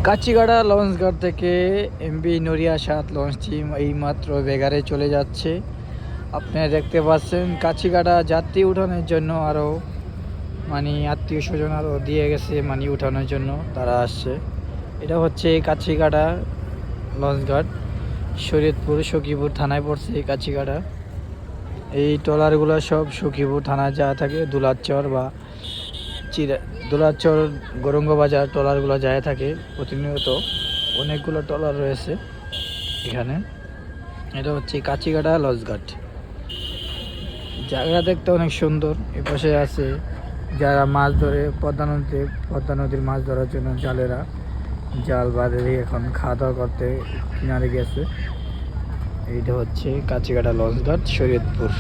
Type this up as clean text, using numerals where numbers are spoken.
কাচিগাড়া লঞ্চঘাট থেকে এমবি নড়িয়া ৭ লঞ্চটি এইমাত্র বেগারে চলে যাচ্ছে। আপনারা দেখতে পাচ্ছেন কাচিগাড়া যাত্রী উঠানোর জন্য আরও আত্মীয় স্বজন আরও দিয়ে গেছে উঠানোর জন্য তারা আসছে। এটা হচ্ছে কাচিগাড়া লঞ্চঘাট, শরীয়তপুর সখীপুর থানায় পড়ছে এই কাচিগাড়া। এই ট্রলারগুলো সব সখীপুর থানায় যা থাকে দুলাচর বা দুলাচর গৌরঙ্গ বাজার ট্রলারগুলো যায় থাকে প্রতিনিয়ত। অনেকগুলো ট্রলার রয়েছে এখানে। এটা হচ্ছে কাচিগাড়া লঞ্চঘাট। জায়গা দেখতে অনেক সুন্দর। এপাশে আছে যারা মাছ ধরে পদ্মা নদীর মাছ ধরার জন্য জালেরা জাল বাঁধে এখন খাওয়া দাওয়া করতে কিনারে গেছে। এইটা হচ্ছে কাচিগাড়া লঞ্চঘাট, শরীয়তপুর।